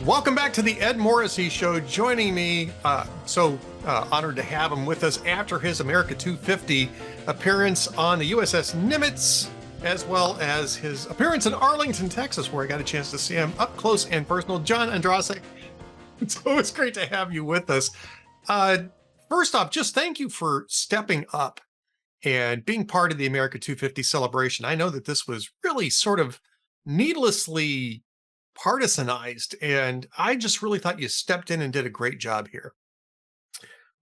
Welcome back to the Ed Morrissey Show. Joining me, honored to have him with us after his America 250 appearance on the USS Nimitz, as well as his appearance in Arlington, Texas, where I got a chance to see him up close and personal. John Ondrasik, it's always great to have you with us. First off, just thank you for stepping up and being part of the America 250 celebration. I know that this was really sort of needlessly partisanized, and I just really thought you stepped in and did a great job here.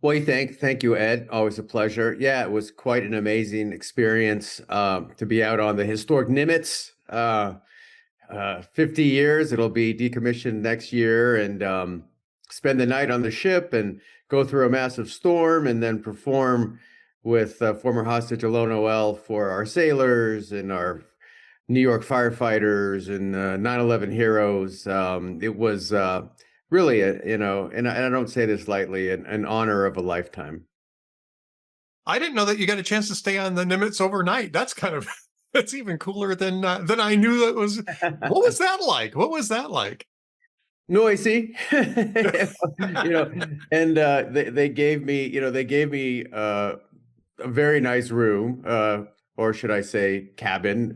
Well, thank you, Ed. Always a pleasure. Yeah, it was quite an amazing experience to be out on the historic Nimitz. 50 years, it'll be decommissioned next year, and spend the night on the ship and go through a massive storm and then perform with former hostage Alon Noel for our sailors and our New York firefighters and 9/11 heroes. It was really, and I don't say this lightly, an honor of a lifetime. I didn't know that you got a chance to stay on the Nimitz overnight. That's that's even cooler than I knew that was. What was that like? What was that like? Noisy, and they gave me a very nice room, or should I say cabin,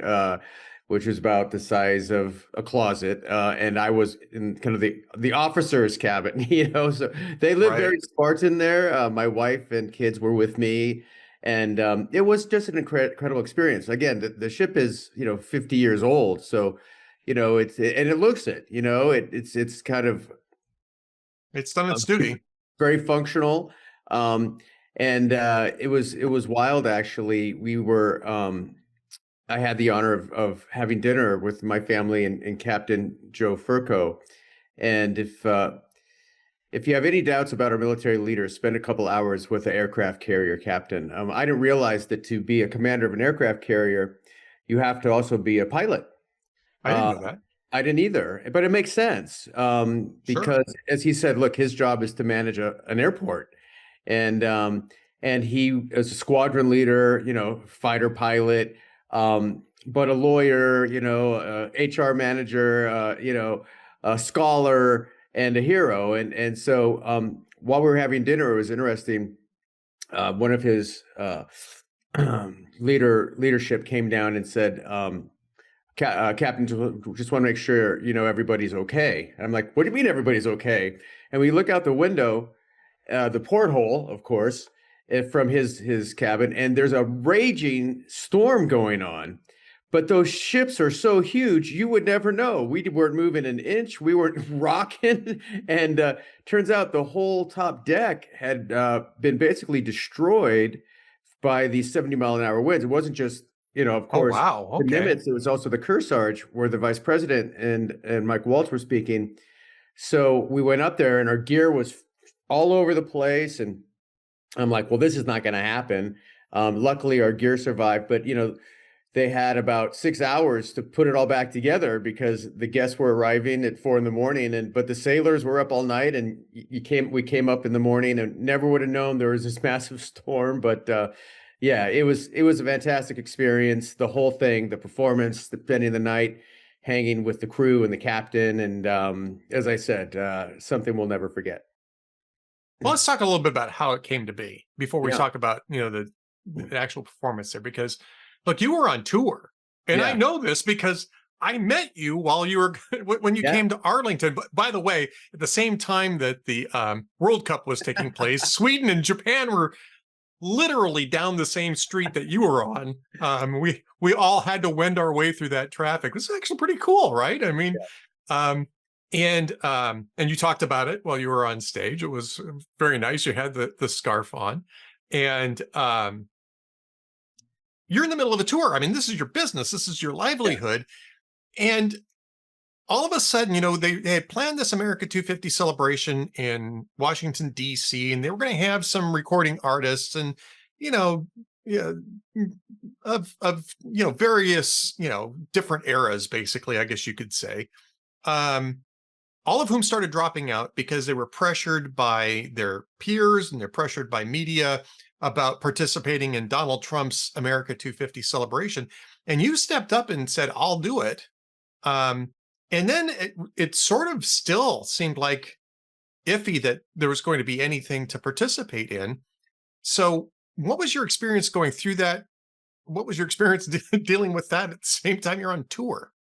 which was about the size of a closet. And I was in kind of the officer's cabin, so they live very Spartan there. My wife and kids were with me, and it was just an incredible experience. Again, the ship is, 50 years old. So, and it looks it, it's kind of. It's done its duty. Very functional. And it was wild, actually. I had the honor of having dinner with my family and Captain Joe Furco. And if you have any doubts about our military leaders, spend a couple hours with the aircraft carrier captain. I didn't realize that to be a commander of an aircraft carrier, you have to also be a pilot. I didn't know that. I didn't either, but it makes sense because, as he said, look, his job is to manage an airport. And he is a squadron leader, fighter pilot, but a lawyer, HR manager, a scholar and a hero. And so while we were having dinner, it was interesting. One of his leadership came down and said, Captain, just want to make sure, everybody's okay. And I'm like, what do you mean everybody's okay? And we look out the window, the porthole, of course, from his cabin, and there's a raging storm going on. But those ships are so huge, you would never know. We weren't moving an inch. We weren't rocking. And turns out the whole top deck had been basically destroyed by these 70-mile-an-hour winds. It wasn't just, of course, the Nimitz. It was also the Kearsarge, where the vice president and Mike Waltz were speaking. So we went up there, and our gear was all over the place. And I'm like, well, this is not going to happen. Luckily, our gear survived. But, they had about 6 hours to put it all back together because the guests were arriving at 4 a.m. But the sailors were up all night, and we came up in the morning and never would have known there was this massive storm. But yeah, it was a fantastic experience. The whole thing, the performance, spending the night hanging with the crew and the captain. And as I said, something we'll never forget. Well, let's talk a little bit about how it came to be before we talk about, the actual performance there, because look, you were on tour, and I know this because I met you while you were when you came to Arlington. But by the way, at the same time that the World Cup was taking place, Sweden and Japan were literally down the same street that you were on. We all had to wend our way through that traffic. This is actually pretty cool, right? I mean, and you talked about it while you were on stage. It was very nice. You had the scarf on, and you're in the middle of a tour. I mean, this is your business. This is your livelihood. And all of a sudden, they had planned this America 250 celebration in Washington, D.C., and they were going to have some recording artists and, various, different eras, basically, I guess you could say. All of whom started dropping out because they were pressured by their peers and they're pressured by media about participating in Donald Trump's America 250 celebration. And you stepped up and said, I'll do it. And then it sort of still seemed like iffy that there was going to be anything to participate in. So, what was your experience going through that? What was your experience dealing with that at the same time you're on tour?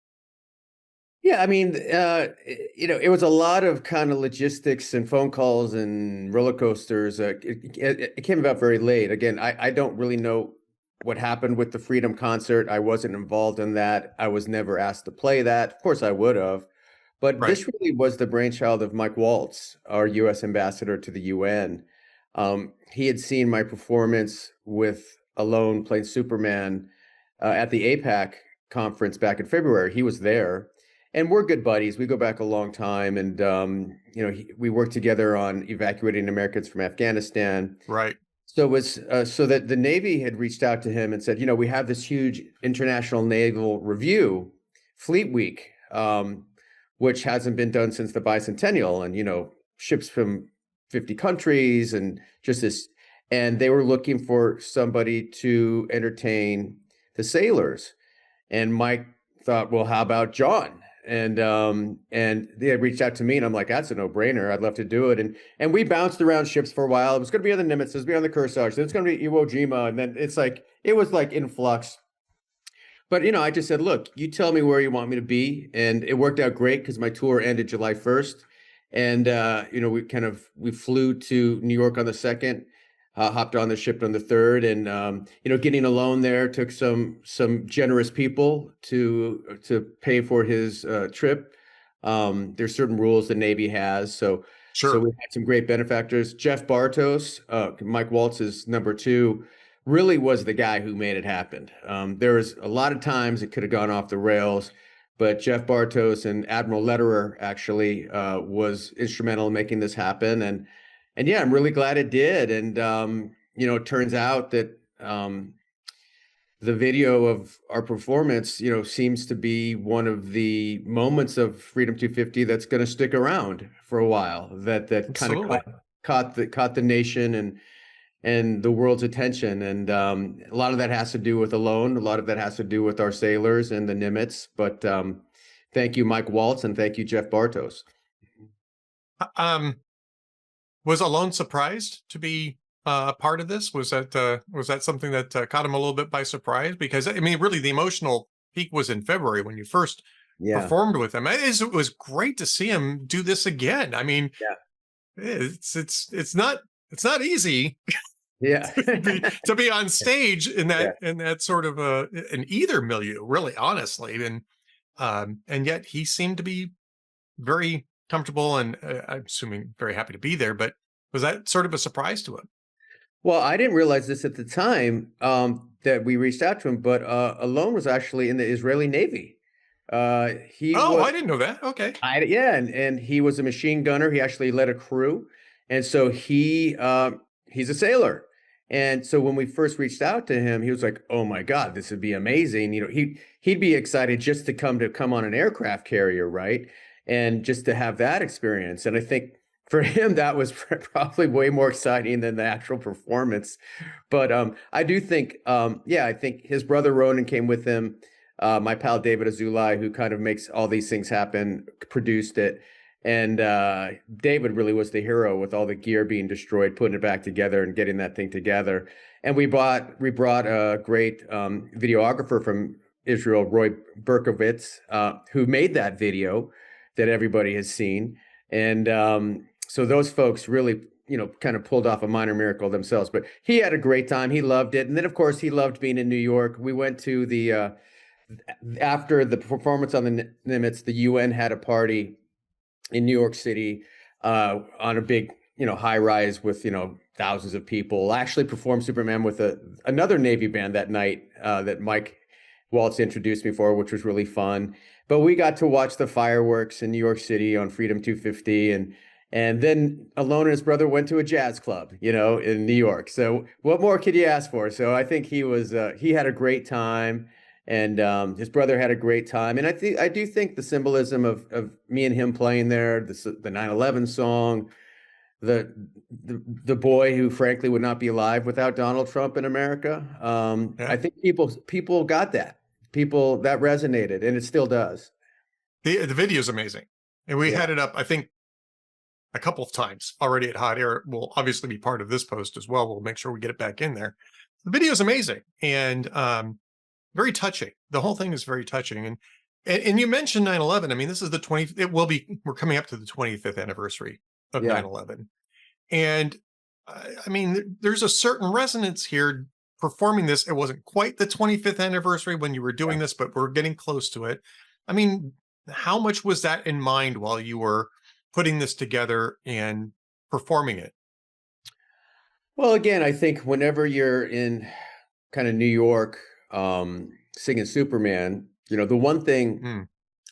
Yeah, I mean, it was a lot of kind of logistics and phone calls and roller coasters. It came about very late. Again, I don't really know what happened with the Freedom concert. I wasn't involved in that. I was never asked to play that. Of course, I would have. But Right. this really was the brainchild of Mike Waltz, our U.S. ambassador to the UN. He had seen my performance with Alone playing Superman at the APAC conference back in February. He was there, and we're good buddies. We go back a long time, and we worked together on evacuating Americans from Afghanistan. Right. So it was so that the Navy had reached out to him and said, we have this huge international naval review, Fleet Week, which hasn't been done since the bicentennial, and ships from 50 countries and just this, and they were looking for somebody to entertain the sailors. And Mike thought, well, how about John? And they had reached out to me, and I'm like, that's a no-brainer. I'd love to do it. And we bounced around ships for a while. It was going to be on the Nimitz, it was going to be on the Kearsarge, then it's going to be Iwo Jima, and then it was like in flux. But I just said, look, you tell me where you want me to be, and it worked out great because my tour ended July 1st, and we flew to New York on the 2nd, hopped on the ship on the 3rd, and getting Alone there took some generous people to pay for his trip. There's certain rules the Navy has, so Sure. we had some great benefactors. Jeff Bartos, Mike Waltz's number 2, really was the guy who made it happen. There was a lot of times it could have gone off the rails, but Jeff Bartos and Admiral Lederer actually was instrumental in making this happen. And yeah, I'm really glad it did. And it turns out that the video of our performance, seems to be one of the moments of Freedom 250 that's going to stick around for a while. That kind of caught the nation and the world's attention. And a lot of that has to do with Alone. A lot of that has to do with our sailors and the Nimitz. But thank you, Mike Waltz, and thank you, Jeff Bartos. Was Alone surprised to be a part of this? Was that something that caught him a little bit by surprise? Because I mean, really, the emotional peak was in February when you first performed with him. It was great to see him do this again. I mean, it's not easy. Yeah. to be on stage in that sort of in either milieu, really, honestly, and yet he seemed to be very comfortable and I'm assuming very happy to be there. But was that sort of a surprise to him? Well, I didn't realize this at the time that we reached out to him, but Alone was actually in the Israeli Navy. I didn't know that. Okay. And he was a machine gunner. He actually led a crew, and so he's a sailor. And so when we first reached out to him, he was like, "Oh my God, this would be amazing!" He'd be excited just to come on an aircraft carrier, right? And just to have that experience. And I think for him, that was probably way more exciting than the actual performance. But I do think, I think his brother Ronan came with him. My pal David Azulai, who kind of makes all these things happen, produced it. And David really was the hero with all the gear being destroyed, putting it back together and getting that thing together. And we brought a great videographer from Israel, Roy Berkowitz, who made that video that everybody has seen. And so those folks really, kind of pulled off a minor miracle themselves. But he had a great time. He loved it. And then, of course, he loved being in New York. We went to after the performance on the Nimitz, the UN had a party in New York City on a big, high rise with, thousands of people. I actually performed Superman with another Navy band that night that Mike Waltz introduced me for, which was really fun. But we got to watch the fireworks in New York City on Freedom 250, and then Alone and his brother went to a jazz club, in New York. So what more could you ask for? So I think he had a great time. And his brother had a great time. And I do think the symbolism of me and him playing there, the 9/11 song, the boy who frankly would not be alive without Donald Trump in America. I think people got that. People that resonated, and it still does. The video is amazing. And we Yeah. had it up, I think, a couple of times already at Hot Air. It will obviously be part of this post as well. We'll make sure we get it back in there. The video is amazing and very touching. The whole thing is very touching. And you mentioned 9/11. I mean, this is the 20th. It will be. We're coming up to the 25th anniversary of Yeah. 9/11, and I mean, there's a certain resonance here. Performing this, it wasn't quite the 25th anniversary when you were doing Yeah. this, but we're getting close to it. I mean, how much was that in mind while you were putting this together and performing it? Well, again, I think whenever you're in kind of New York, singing Superman, the one thing, Hmm.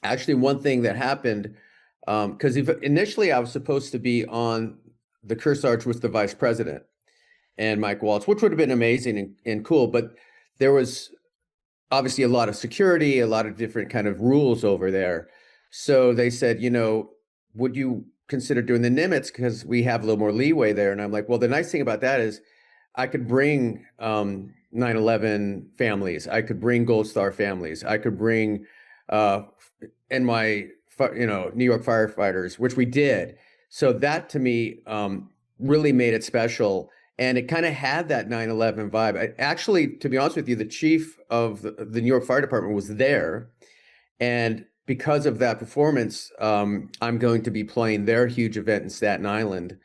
actually, one thing that happened, because initially I was supposed to be on the Kearsarge with the vice president and Mike Waltz, which would have been amazing and cool, but there was obviously a lot of security, a lot of different kind of rules over there. So they said, would you consider doing the Nimitz because we have a little more leeway there? And I'm like, well, the nice thing about that is I could bring 9/11 families, I could bring Gold Star families, I could bring and my New York firefighters, which we did. So that to me really made it special. And it kind of had that 9/11 vibe. Actually, to be honest with you, the chief of the New York Fire Department was there. And because of that performance, I'm going to be playing their huge event in Staten Island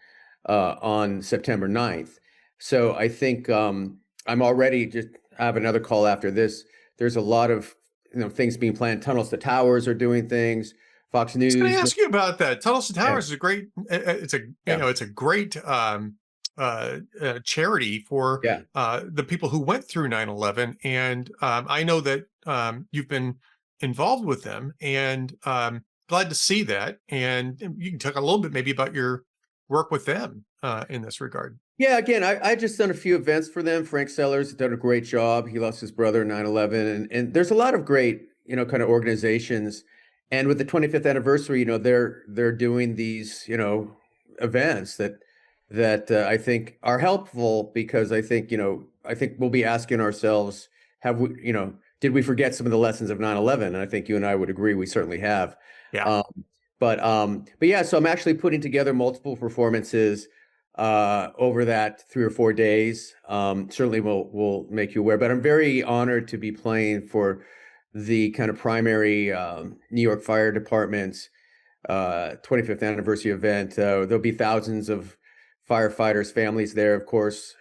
on September 9th. So I think I'm already just I have another call after this. There's a lot of things being planned. Tunnels to Towers are doing things. Fox I was going to News. ask you about that. Tunnels to Yeah, Towers is a great. It's a yeah, it's a great charity for yeah. the people who went through 9/11, and I know that you've been involved with them, and glad to see that. And you can talk a little bit maybe about your work with them in this regard. Yeah, again, I just done a few events for them. Frank Sellers has done a great job. He lost his brother in 9/11. And there's a lot of great, kind of organizations. And with the 25th anniversary, they're doing these, events that I think are helpful because I think we'll be asking ourselves, have we, did we forget some of the lessons of 9/11? And I think you and I would agree we certainly have. Yeah. Um, but yeah, so I'm actually putting together multiple performances over that 3 or 4 days. Certainly will make you aware, but I'm very honored to be playing for the kind of primary New York Fire Department's 25th anniversary event. There'll be thousands of firefighters, families there, of course,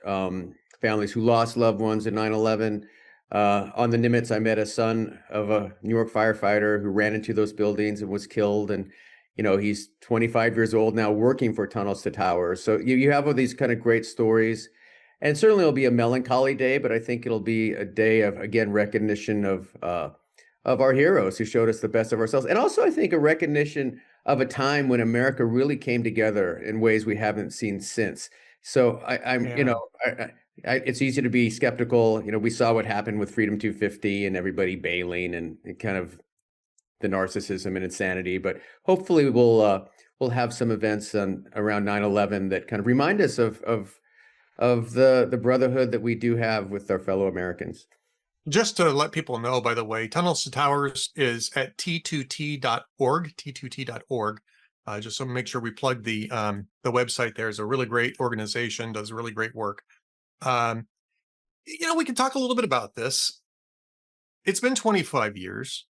families who lost loved ones in 9/11. On the Nimitz, I met a son of a New York firefighter who ran into those buildings and was killed. And he's 25 years old now working for Tunnels to Towers. So you have all these kind of great stories. And certainly it'll be a melancholy day, but I think it'll be a day of, again, recognition of our heroes who showed us the best of ourselves. And also, I think, a recognition of a time when America really came together in ways we haven't seen since. So Yeah. it's easy to be skeptical. We saw what happened with Freedom 250 and everybody bailing and kind of the narcissism and insanity. But hopefully we'll have some events around 9/11 that kind of remind us of the brotherhood that we do have with our fellow Americans. Just to let people know, by the way, Tunnels to Towers is at t2t.org, t2t.org. Just so make sure we plug the website there. Is a really great organization, does really great work. Um, we can talk a little bit about this. It's been 25 years.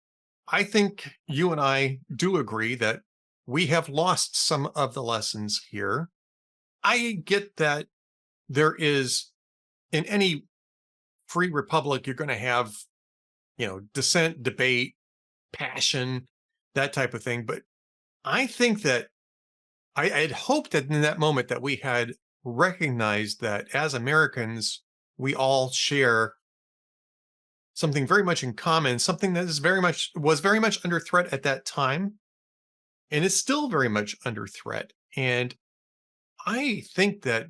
I think you and I do agree that we have lost some of the lessons here. I get that there is, in any free republic, you're going to have, dissent, debate, passion, that type of thing. But I think that I had hoped that in that moment that we had recognized that as Americans, we all share something very much in common, something that was very much under threat at that time, and is still very much under threat. And I think that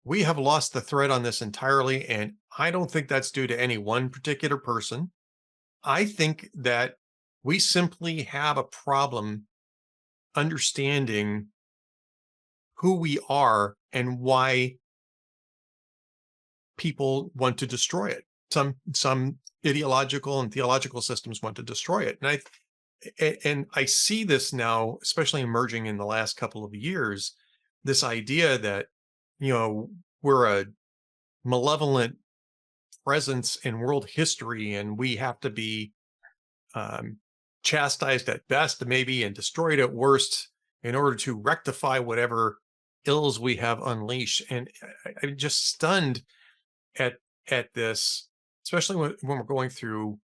we have lost the thread on this entirely, and I don't think that's due to any one particular person. I think that we simply have a problem understanding who we are and why people want to destroy it. Some ideological and theological systems want to destroy it. And and I see this now, especially emerging in the last couple of years, this idea that, we're a malevolent presence in world history and we have to be um, chastised at best, maybe, and destroyed at worst in order to rectify whatever ills we have unleashed. And I'm just stunned at this, especially when we're going through,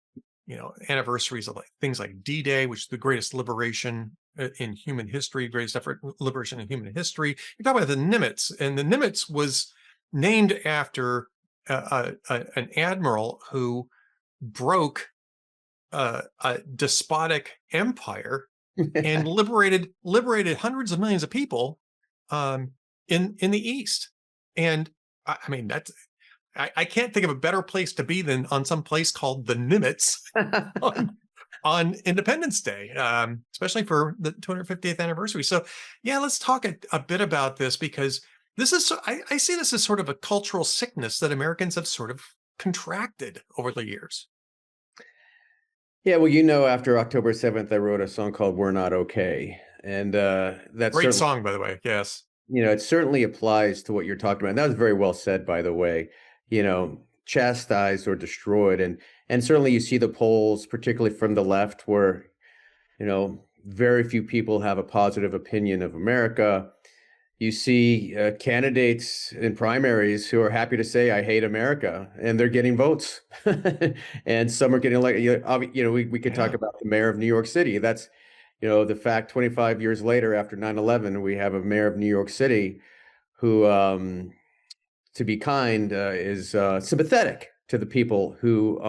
anniversaries of like things like D-Day, which is the greatest liberation in human history, greatest effort liberation in human history. You're talking about the Nimitz, and the Nimitz was named after an admiral who broke a despotic empire and liberated hundreds of millions of people in the East. And I mean, that's I can't think of a better place to be than on some place called the Nimitz on Independence Day, especially for the 250th anniversary. So, yeah, let's talk a bit about this, because this is I see this as sort of a cultural sickness that Americans have sort of contracted over the years. Yeah, well, after October 7th, I wrote a song called "We're Not Okay," and that's Great certainly, song, by the way. Yes. it certainly applies to what you're talking about. And that was very well said, by the way. Chastised or destroyed, and certainly you see the polls, particularly from the left, where very few people have a positive opinion of America. You see candidates in primaries who are happy to say, "I hate America," and they're getting votes. And some are getting elected. We could talk about the mayor of New York City. That's, the fact 25 years later, after 9/11, we have a mayor of New York City who, to be kind, is sympathetic to the people who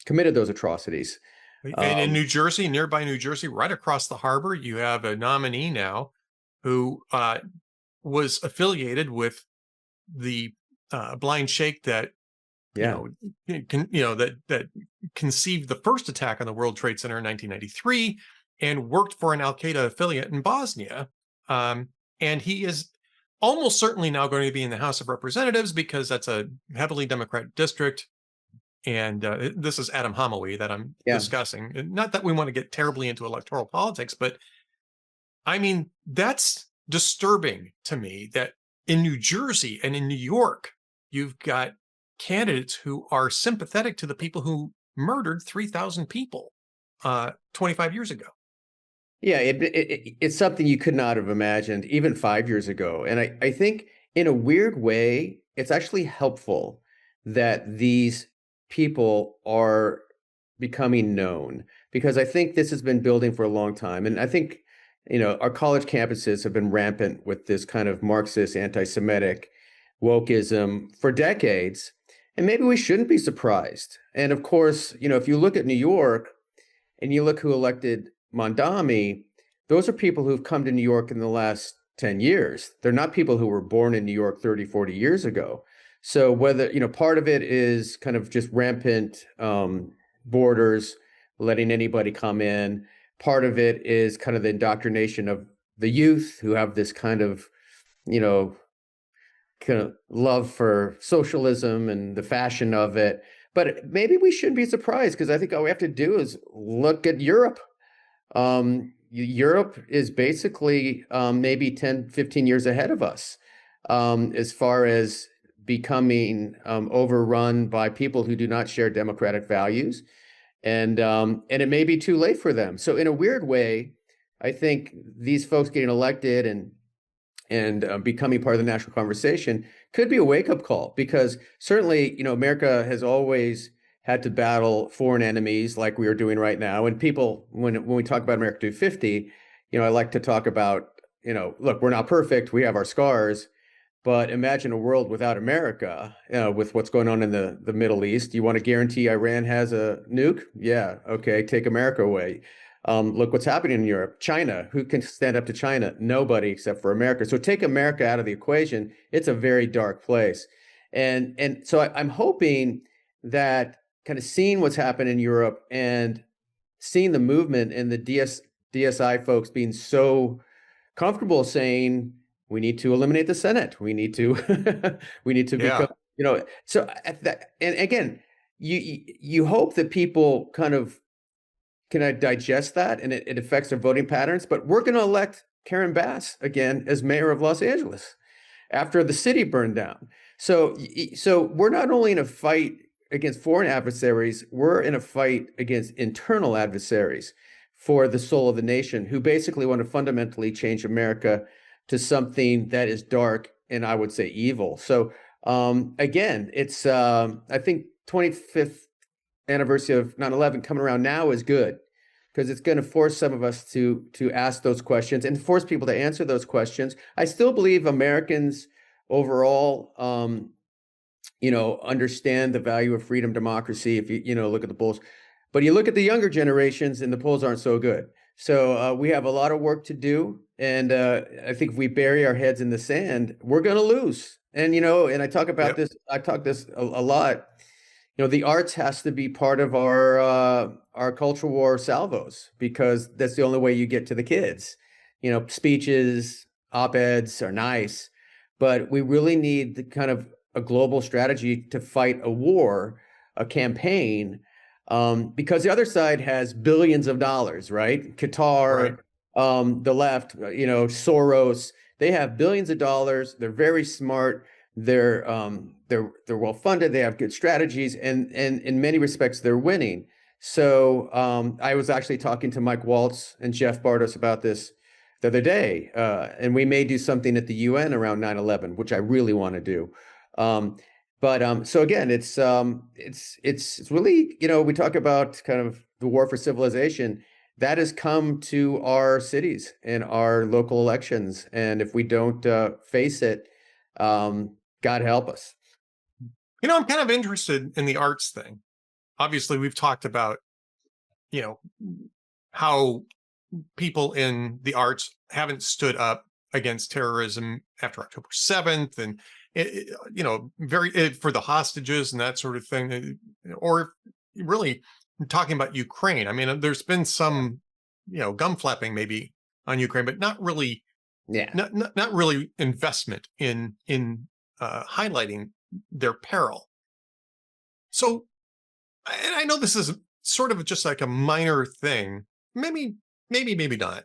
committed those atrocities. And in New Jersey, nearby New Jersey, right across the harbor, you have a nominee now who was affiliated with the blind sheikh that that conceived the first attack on the World Trade Center in 1993 and worked for an Al Qaeda affiliate in Bosnia. And he is almost certainly now going to be in the House of Representatives because that's a heavily Democratic district. And this is Adam Homowy that I'm discussing. Not that we want to get terribly into electoral politics, but I mean, that's disturbing to me that in New Jersey and in New York, you've got candidates who are sympathetic to the people who murdered 3,000 people 25 years ago. Yeah, it's something you could not have imagined even 5 years ago. And I think in a weird way, it's actually helpful that these people are becoming known, because I think this has been building for a long time. And I think, our college campuses have been rampant with this kind of Marxist, anti-Semitic wokeism for decades. And maybe we shouldn't be surprised. And of course, if you look at New York and you look who elected Mondami, those are people who've come to New York in the last 10 years. They're not people who were born in New York 30, 40 years ago. So whether, part of it is kind of just rampant borders, letting anybody come in. Part of it is kind of the indoctrination of the youth who have this kind of love for socialism and the fashion of it. But maybe we shouldn't be surprised, because I think all we have to do is look at Europe. Europe is basically maybe 10, 15 years ahead of us as far as becoming overrun by people who do not share democratic values. And it may be too late for them. So in a weird way, I think these folks getting elected and becoming part of the national conversation could be a wake-up call, because certainly, America has always had to battle foreign enemies like we are doing right now. And people, when we talk about America 250, I like to talk about, look, we're not perfect. We have our scars. But imagine a world without America, with what's going on in the Middle East. You want to guarantee Iran has a nuke? Yeah, okay, take America away. Look what's happening in Europe. China, who can stand up to China? Nobody except for America. So take America out of the equation. It's a very dark place. And so I'm hoping that kind of seeing what's happened in Europe and seeing the movement and the DSI folks being so comfortable saying, we need to eliminate the Senate. We need to become, so and again, you hope that people kind of can I digest that, and it affects their voting patterns. But we're going to elect Karen Bass again as mayor of Los Angeles after the city burned down. So we're not only in a fight against foreign adversaries, we're in a fight against internal adversaries for the soul of the nation, who basically want to fundamentally change America to something that is dark and, I would say, evil. So again, it's I think 25th anniversary of 9/11 coming around now is good, because it's going to force some of us to ask those questions and force people to answer those questions. I still believe Americans overall, understand the value of freedom, democracy. If you look at the polls, but you look at the younger generations, and the polls aren't so good. So we have a lot of work to do, and I think if we bury our heads in the sand, we're going to lose. And and I talk about this. I talk this a lot. The arts has to be part of our cultural war salvos, because that's the only way you get to the kids. Speeches, op-eds are nice, but we really need the kind of a global strategy to fight a war, a campaign, because the other side has billions of dollars, right? Qatar, the left, Soros, they have billions of dollars. They're very smart. They're well funded. They have good strategies, and in many respects, they're winning. So I was actually talking to Mike Waltz and Jeff Bartos about this the other day, and we may do something at the UN around 9/11, which I really want to do. So again, it's really, we talk about kind of the war for civilization that has come to our cities and our local elections, and if we don't face it, God help us. I'm kind of interested in the arts thing. Obviously, we've talked about, how people in the arts haven't stood up against terrorism after October 7th, and very for the hostages and that sort of thing, or really talking about Ukraine. I mean, there's been some, gum flapping maybe on Ukraine, but not really, not really investment in highlighting their peril. So, and I know this is sort of just like a minor thing, maybe not.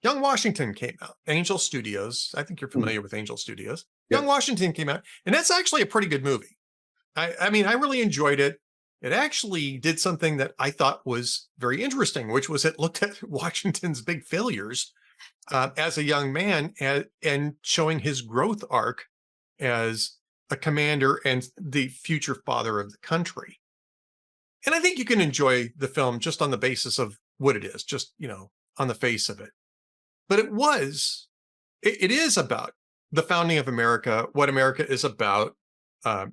Young Washington came out, Angel Studios. I think you're familiar with Angel Studios. Yep. Young Washington came out, and that's actually a pretty good movie. I mean, I really enjoyed it. It actually did something that I thought was very interesting, which was it looked at Washington's big failures as a young man, and showing his growth arc as a commander and the future father of the country. And I think you can enjoy the film just on the basis of what it is, just, on the face of it. But it is about the founding of America, what America is about.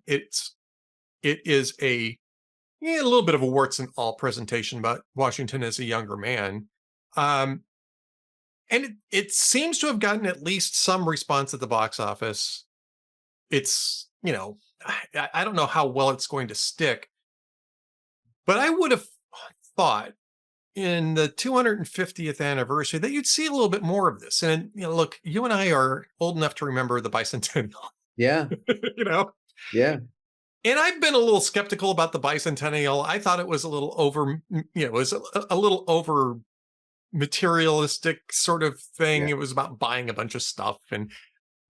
It is a little bit of a warts and all presentation about Washington as a younger man. And it seems to have gotten at least some response at the box office. It's, I don't know how well it's going to stick, but I would have thought in the 250th anniversary that you'd see a little bit more of this. And, look, you and I are old enough to remember the bicentennial. Yeah. Yeah. And I've been a little skeptical about the bicentennial. I thought it was a little over, it was a little over materialistic sort of thing. Yeah. It was about buying a bunch of stuff.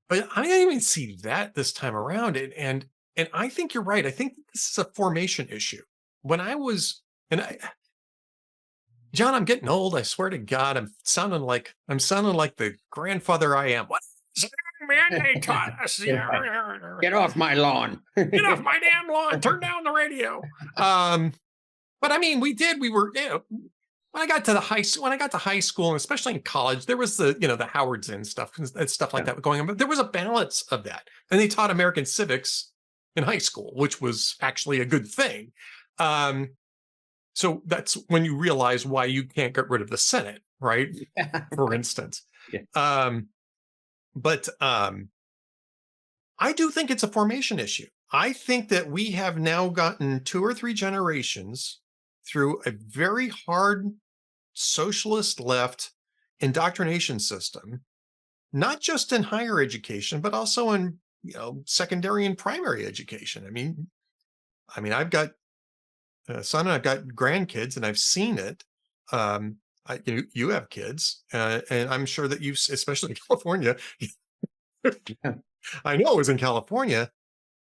But I didn't even see that this time around. And I think you're right. I think this is a formation issue. John, I'm getting old. I swear to God, I'm sounding like the grandfather I am. What man they taught us? Get off my lawn. Get off my damn lawn. Turn down the radio. But I mean, we were, when I got to high school, and especially in college, there was the Howard Zinn stuff and stuff like that going on. But there was a balance of that. And they taught American civics in high school, which was actually a good thing. So that's when you realize why you can't get rid of the Senate, right? For instance. Yeah. But I do think it's a formation issue. I think that we have now gotten 2 or 3 generations through a very hard socialist left indoctrination system, not just in higher education, but also in secondary and primary education. I mean, I've got a son and I've got grandkids, and I've seen it. you have kids, and I'm sure that especially in California, Yeah. I know it was in California,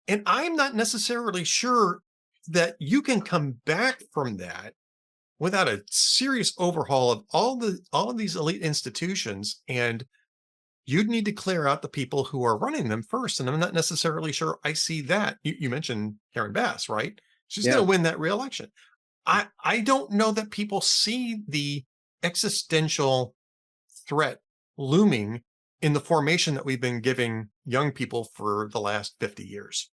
and I'm not necessarily sure that you can come back from that without a serious overhaul of all of these elite institutions. And you'd need to clear out the people who are running them first. And I'm not necessarily sure I see that. You mentioned Karen Bass, right? She's going Yeah. to win that reelection. I don't know that people see the existential threat looming in the formation that we've been giving young people for the last 50 years.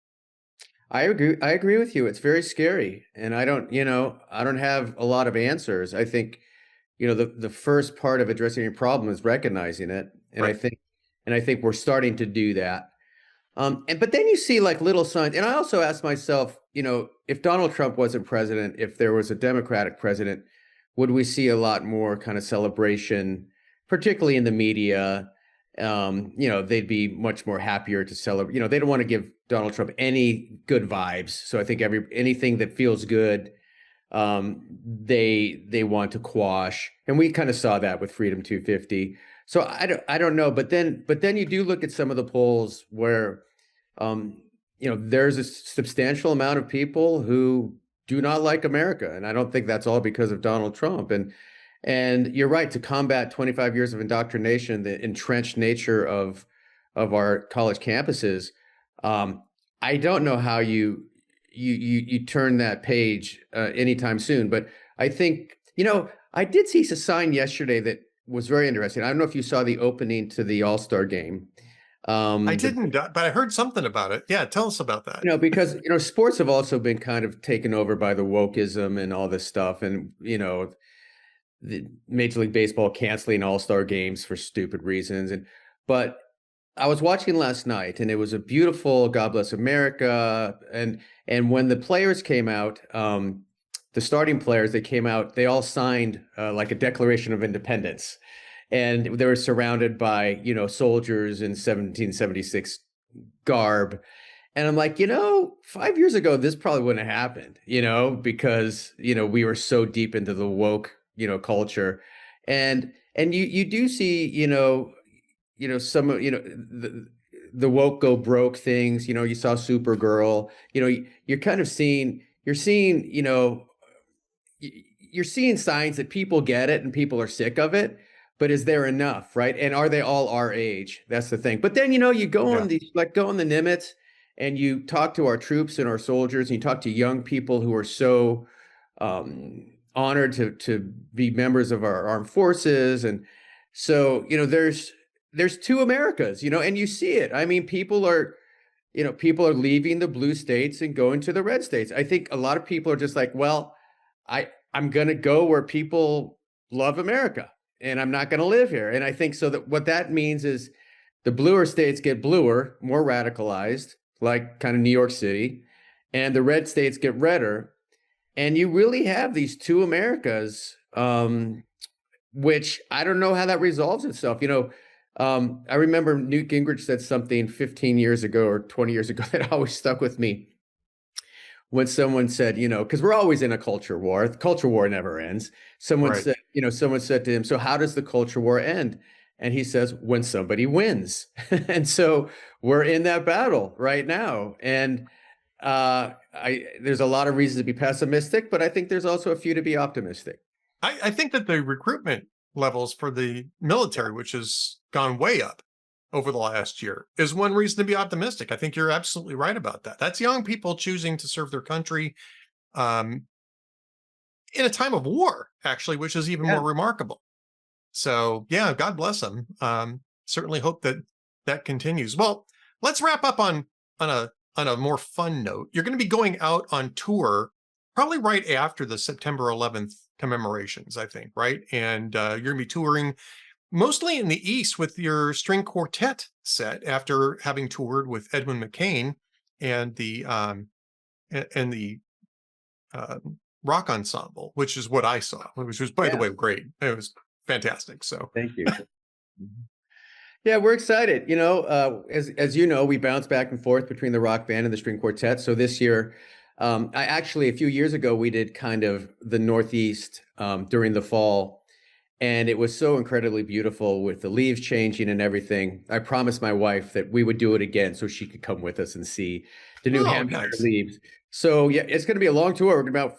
I agree. I agree with you. It's very scary. And I don't have a lot of answers. I think, the first part of addressing your problem is recognizing it. And Right. I think we're starting to do that. But then you see like little signs. And I also ask myself, if Donald Trump wasn't president, if there was a Democratic president, would we see a lot more kind of celebration, particularly in the media? They'd be much more happier to celebrate. They don't want to give Donald Trump any good vibes. So I think anything that feels good, they want to quash. And we kind of saw that with Freedom 250. So I don't know. But then you do look at some of the polls where there's a substantial amount of people who do not like America. And I don't think that's all because of Donald Trump. And you're right, to combat 25 years of indoctrination, the entrenched nature of our college campuses. I don't know how you turn that page anytime soon. But I think, I did see a sign yesterday that was very interesting. I don't know if you saw the opening to the All-Star game. I The didn't, but I heard something about it. Yeah, tell us about that. Because sports have also been kind of taken over by the wokeism and all this stuff, and the Major League Baseball canceling All-Star games for stupid reasons. But I was watching last night, and it was a beautiful "God Bless America," and when the players came out, the starting players, they came out, they all signed like a Declaration of Independence, and they were surrounded by soldiers in 1776 garb. And I'm like, 5 years ago, this probably wouldn't have happened, because, we were so deep into the woke, culture. And you do see, some of, the woke go broke things. You saw Supergirl. You're kind of seeing, you're seeing signs that people get it and people are sick of it. But is there enough, right? And are they all our age? That's the thing. But then, you go Yeah. on go on the Nimitz, and you talk to our troops and our soldiers, and you talk to young people who are so honored to be members of our armed forces. And so, there's two Americas, and you see it. I mean, people are leaving the blue states and going to the red states. I think a lot of people are just like, well, I'm going to go where people love America, and I'm not going to live here. And I think so that what that means is the bluer states get bluer, more radicalized, like kind of New York City, and the red states get redder. And you really have these two Americas, which I don't know how that resolves itself. I remember Newt Gingrich said something 15 years ago or 20 years ago that always stuck with me. When someone said, because we're always in a culture war. The culture war never ends. Someone Right. said to him, so how does the culture war end? And he says, when somebody wins. And so we're in that battle right now. And there's a lot of reasons to be pessimistic, but I think there's also a few to be optimistic. I think that the recruitment levels for the military, which has gone way up over the last year, is one reason to be optimistic. I think you're absolutely right about that. That's young people choosing to serve their country in a time of war, actually, which is even Yeah. more remarkable. So, yeah, God bless them. Certainly hope that that continues. Well, let's wrap up on a more fun note. You're going to be going out on tour probably right after the September 11th commemorations, I think, right? And you're going to be touring mostly in the East with your string quartet set after having toured with Edwin McCain and the uh, rock ensemble, which is what I saw, which was, by the Yeah. way, great. It was fantastic. So Thank you. Mhm. Yeah, we're excited. As you know, we bounce back and forth between the rock band and the string quartet. So this year, I actually, a few years ago, we did kind of the Northeast during the fall, and it was so incredibly beautiful with the leaves changing and everything. I promised my wife that we would do it again so she could come with us and see the New Oh, Hampshire nice. leaves. So yeah, it's going to be a long tour. We're going to be about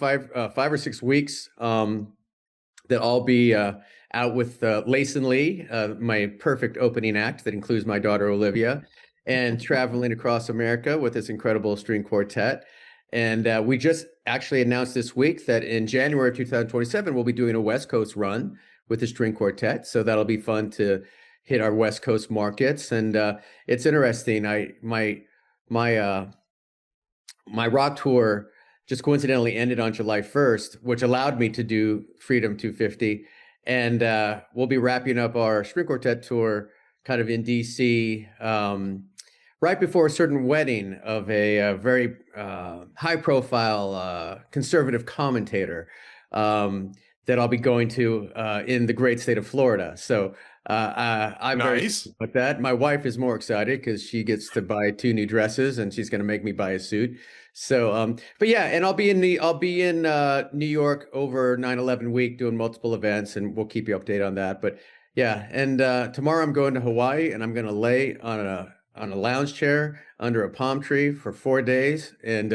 5 or 6 weeks. That I'll be out with Lace and Lee, my perfect opening act that includes my daughter Olivia, and traveling across America with this incredible string quartet. And we just actually announced this week that in January of 2027, we'll be doing a West Coast run with the string quartet. So that'll be fun to hit our West Coast markets. And it's interesting. My rock tour just coincidentally ended on July 1st, which allowed me to do Freedom 250. And we'll be wrapping up our string quartet tour kind of in DC right before a certain wedding of a very high profile conservative commentator that I'll be going to in the great state of Florida. So I'm very Nice. with that. My wife is more excited because she gets to buy 2 new dresses and she's going to make me buy a suit. So, but yeah, and I'll be in New York over 9/11 week doing multiple events, and we'll keep you updated on that. But yeah, and tomorrow I'm going to Hawaii, and I'm going to lay on a lounge chair under a palm tree for 4 days, and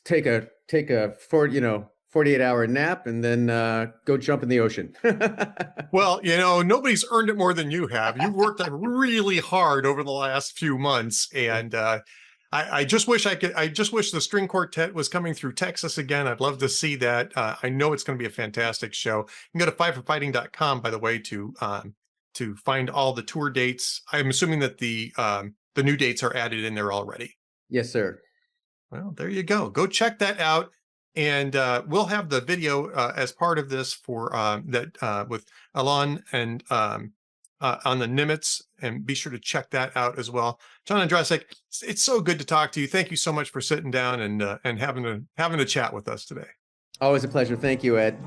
take a 48-hour nap, and then go jump in the ocean. Well, nobody's earned it more than you have. You've worked really hard over the last few months, and I just wish I just wish the string quartet was coming through Texas again. I'd love to see that. I know it's going to be a fantastic show. You can go to fiveforfighting.com, by the way, to find all the tour dates. I'm assuming that the new dates are added in there already. Yes, sir. Well, there you go. Go check that out. And we'll have the video as part of this for that with Alon and on the Nimitz, and be sure to check that out as well. John Ondrasik, it's so good to talk to you. Thank you so much for sitting down and having a chat with us today. Always a pleasure. Thank you, Ed.